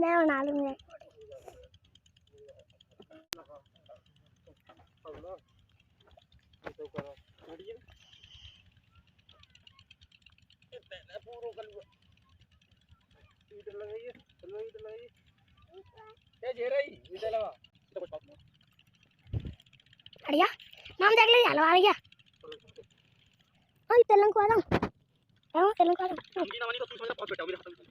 मैं बना लूंगा। अड़िया माम देख ले हलवा रही है। ओए तेलन को आ रहा हां तेलन को आ रहा ना वाली तो तू समझ बहुत बेटा मेरे हाथ में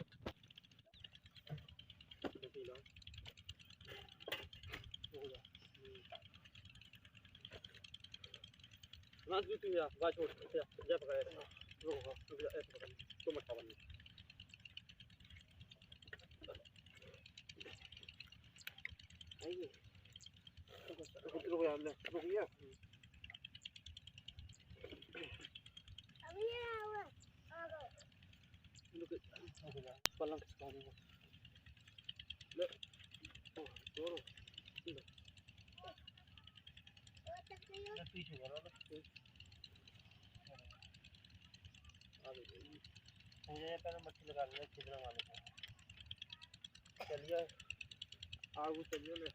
ना तू या बात छोड़ जा पकड़ रुको रुक जा ऐसे पकड़ तो मत पकड़ आइए रुक यार ले रुक गया अभी आवा आ गए रुक पलंग खिसका दूंगा ले छोड़ो पीछे करो मुझे पहले मच्छी लगा लेना कितना वाले चलिए आगू चलिए ना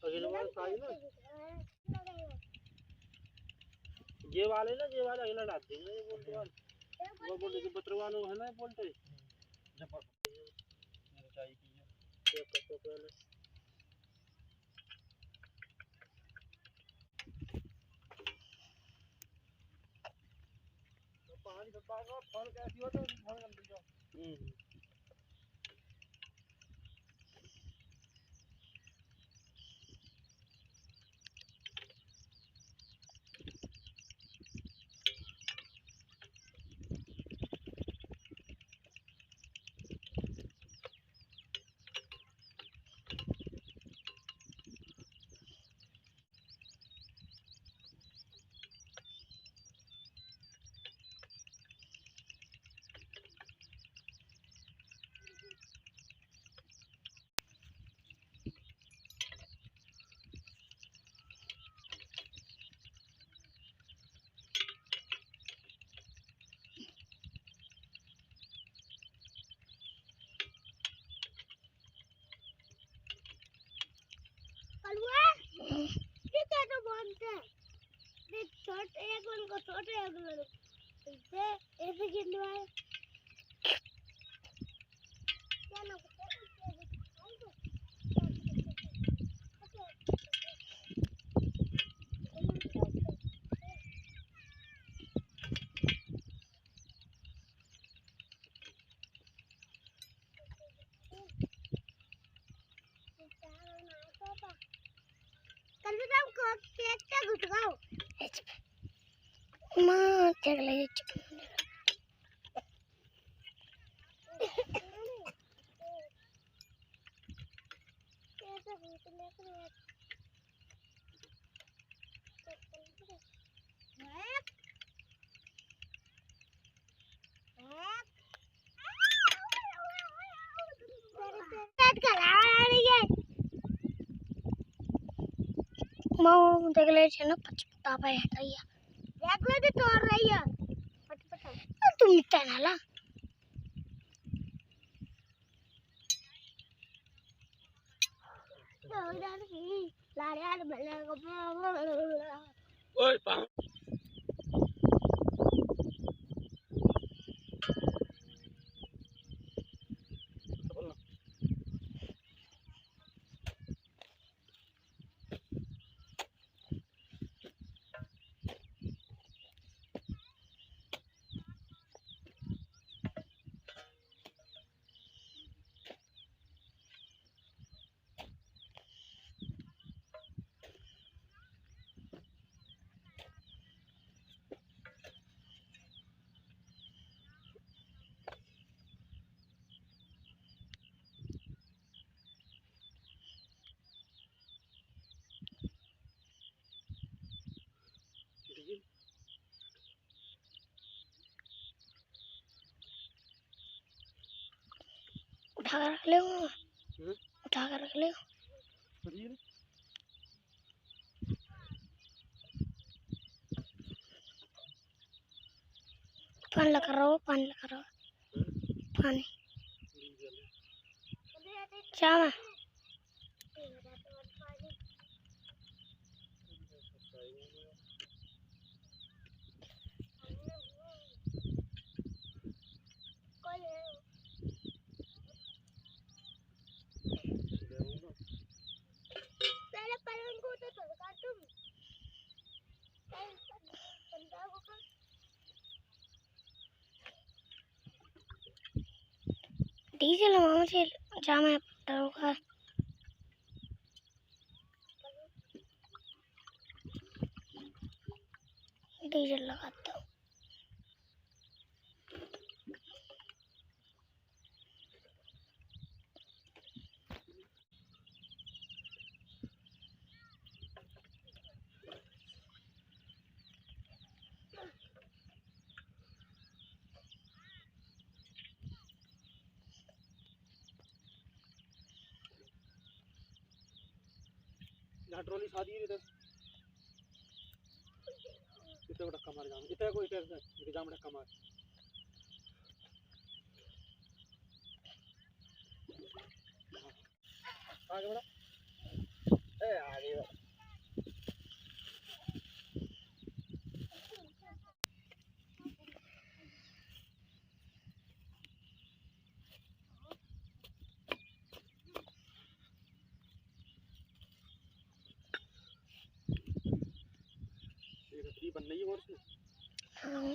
अगले बार साई ना ये वाले अगला डाल देंगे ये बोलते वाले वो बोलते कि बतरवानो है ना बोलते जब मेरे चाय की है चेक कर पहले पानी डब्बा का फल कैसी होता है फल कर दीजिए मां चल ले मां देख ले छे ना पचपटा पे रही है देख ले तो तोड़ रही है पटपटा तुम इतना नाला लाड़ ओए पा उठा कर ले उठा कर रख ले। पानी लगा रहा हो, पानी लगा रहा हो, पानी चावा डीजल मामा से जामा होगा। डीजल लगाता हूँ। ट्रॉली शादी है इधर इतना बड़ा कमर जाम इतना कोई इतना जाम बड़ा कमर आगे बड़ा ए आगे बड़ा ये बन रही है और से हाँ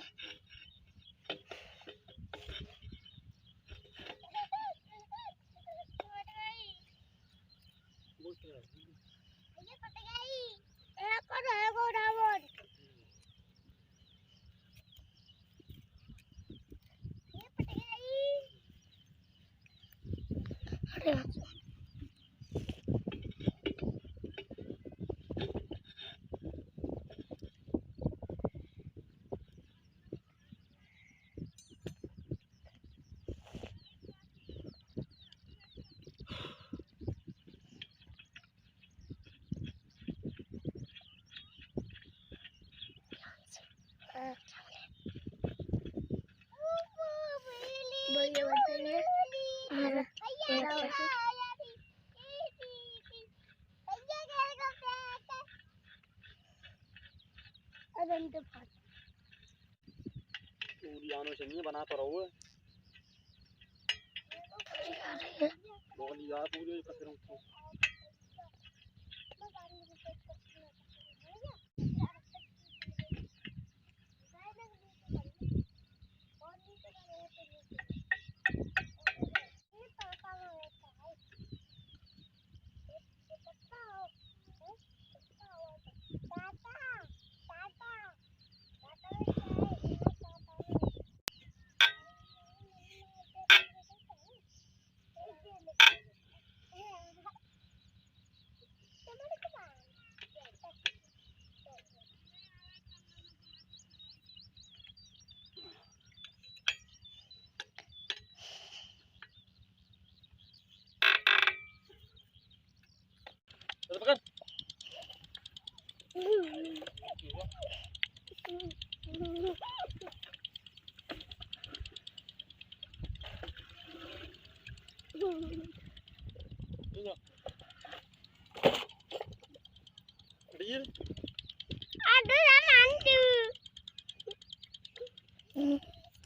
अरे आनो चाहिए बना तो रहो बोली यार पूरे पत्थरों को पकड़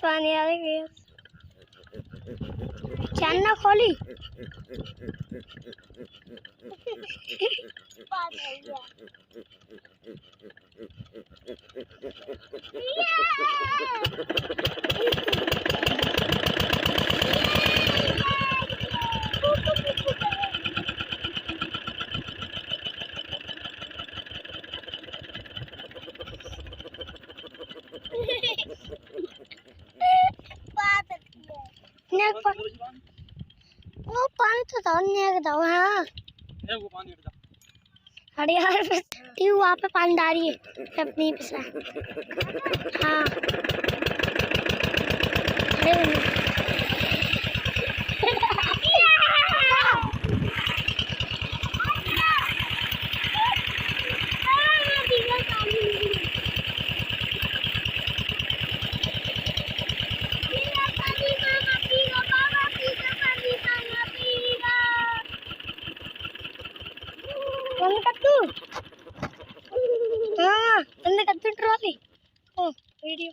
पानी आ गया चन्ना खोली वो पानी तो था नहीं था हाँ है वो पानी हट जा अरे यार तू वहाँ पे पानी डाल रही है अपनी पिसा हाँ अरे हाँ तुमने कद्दू ट्रॉली ओ वीडियो